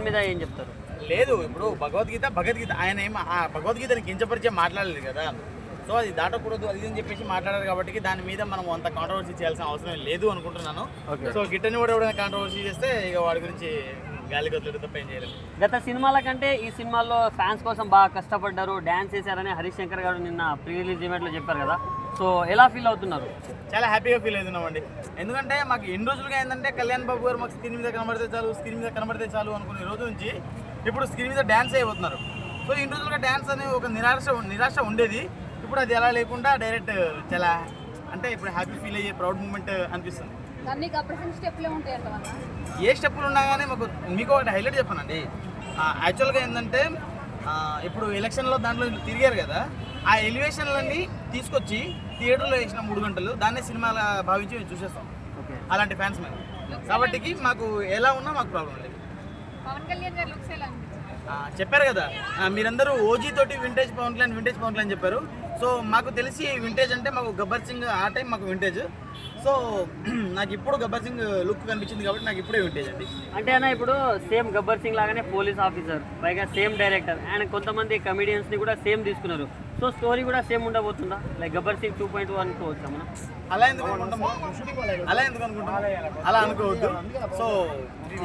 దాని మీద ఏం చెప్తారు? లేదు, ఇప్పుడు భగవద్గీత ఆయన ఏం ఆ భగవద్గీతని కించపరిచే మాట్లాడలేదు కదా. సో అది దాటకూడదు అది అని చెప్పేసి మాట్లాడారు కాబట్టి దాని మీద మనం అంత కాంట్రవర్సీ చేయాల్సిన అవసరం లేదు అనుకుంటున్నాను. సో గిట్టని కూడా ఎవరైనా కాంట్రవర్సీ చేస్తే ఇక వాడి గురించి గాలి కొద్దులు తప్ప ఏం చేయలేదు. గత సినిమాల కంటే ఈ సినిమాల్లో ఫ్యాన్స్ కోసం బాగా కష్టపడ్డారు, డ్యాన్స్ చేశారని హరీష్ శంకర్ గారు నిన్న ప్రీ రిలీజ్ ఈవెంట్లో చెప్పారు కదా. సో ఎలా ఫీల్ అవుతున్నారు? చాలా హ్యాపీగా ఫీల్ అవుతున్నామండి. ఎందుకంటే మాకు ఎన్ని రోజులుగా ఏంటంటే కళ్యాణ్ బాబు గారు మాకు స్క్రీన్ మీద కనబడితే చాలు అనుకునే రోజు నుంచి ఇప్పుడు స్క్రీన్ మీద డ్యాన్స్ అయిపోతున్నారు. సో ఇన్ని రోజులుగా డ్యాన్స్ అనే ఒక నిరాశ ఉండేది. ఇప్పుడు అది ఎలా లేకుండా డైరెక్ట్ చాలా అంటే ఇప్పుడు హ్యాపీ ఫీల్ అయ్యే ప్రౌడ్ మూమెంట్ అనిపిస్తుంది. ఏ స్టెప్పులు ఉన్నా కానీ మీకు ఒకటి హైలైట్ చెప్పానండి. యాక్చువల్గా ఏంటంటే ఇప్పుడు ఎలక్షన్లో దాంట్లో తిరిగారు కదా, ఆ ఎలివేషన్లన్నీ తీసుకొచ్చి థియేటర్లో వేసిన 3 గంటలు దాన్నే సినిమాల భావించి మేము చూసేస్తాం. అలాంటి ఫ్యాన్స్ మేము కాబట్టి మాకు ఎలా ఉన్నా మాకు ప్రాబ్లం లేదు. చెప్పారు కదా మీరందరూ ఓజీ తోటి వింటేజ్ పవన్ కళ్యాణ్ చెప్పారు. సో మాకు తెలిసి వింటేజ్ అంటే మాకు గబ్బర్ సింగ్ ఆ టైం మాకు వింటేజ్. సో నాకు ఇప్పుడు గబ్బర్ సింగ్ లుక్ కనిపించింది కాబట్టి నాకు ఇప్పుడే వింటేజ్ అండి. అంటే అన్న ఇప్పుడు సేమ్ గబ్బర్ సింగ్ లాగానే పోలీస్ ఆఫీసర్, పైగా సేమ్ డైరెక్టర్ అండ్ కొంతమంది కమెడియన్స్ని కూడా సేమ్ తీసుకున్నారు. సో స్టోరీ కూడా సేమ్ ఉండబోతుందా, లైక్ గబ్బర్ సింగ్ 2.2 అనుకోవచ్చా మనం? అలా ఎందుకు అనుకుంటాం, అలా అనుకోవద్దు. సో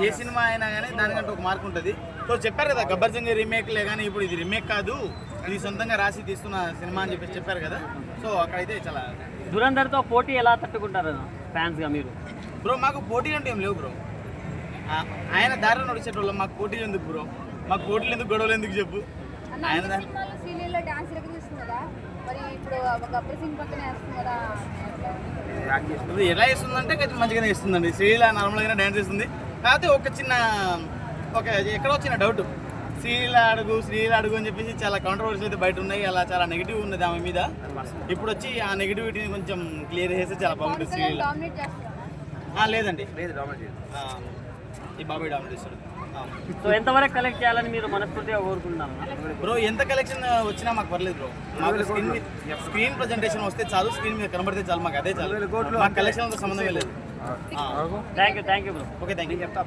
ఏ సినిమా అయినా కానీ దానికంటే ఒక మార్క్ ఉంటుంది. సో చెప్పారు కదా గబ్బర్ సింగ్ రీమేక్లే కానీ ఇప్పుడు ఇది రీమేక్ కాదు, ఇది సొంతంగా రాసి తీస్తున్న సినిమా అని చెప్పేసి చెప్పారు కదా. సో అక్కడైతే చాలా దురంధర్తో పోటీ ఎలా తట్టుకుంటారు ఫ్యాన్స్గా మీరు? బ్రో మాకు పోటీలు అంటే ఏం లేవు బ్రో. ఆయన దారిలో నడిచేటోళ్ళు మాకు పోటీలు ఎందుకు బ్రో? మాకు పోటీలు ఎందుకు, గొడవలు ఎందుకు చెప్పు? ఆయన ఎలా వేస్తుందంటే కొంచెం మంచిగానే ఇస్తుందండి. శ్రీలీల నార్మల్గానే డ్యాన్స్ వేస్తుంది. కాకపోతే ఒక ఎక్కడో వచ్చిన డౌట్, శ్రీలీల అడుగు అని చెప్పేసి చాలా కాంట్రవర్సీ అయితే బయట ఉన్నాయి. అలా చాలా నెగిటివ్ ఉన్నది ఆమె మీద. ఇప్పుడు వచ్చి ఆ నెగిటివిటీని కొంచెం క్లియర్ చేస్తే చాలా బాగుంటుంది. శ్రీలీల లేదండి, ఈ బాబాయ్ డామినేట్ చేస్తాడు. సో ఎంతవరకు కలెక్ట్ చేయాలని మీరు మనస్ఫూర్తిగా కోరుకుంటున్నాను బ్రో? ఎంత కలెక్షన్ వచ్చినా మాకు పర్లేదు బ్రో. మాకు స్క్రీన్ ప్రజెంటేషన్ వస్తే చాలు, స్క్రీన్ మీద కనబడితే చాలు, మాకు అదే చాలు. మాకు కలెక్షన్తో సంబంధమే లేదు. Thank you bro. Okay thank you. చెప్తా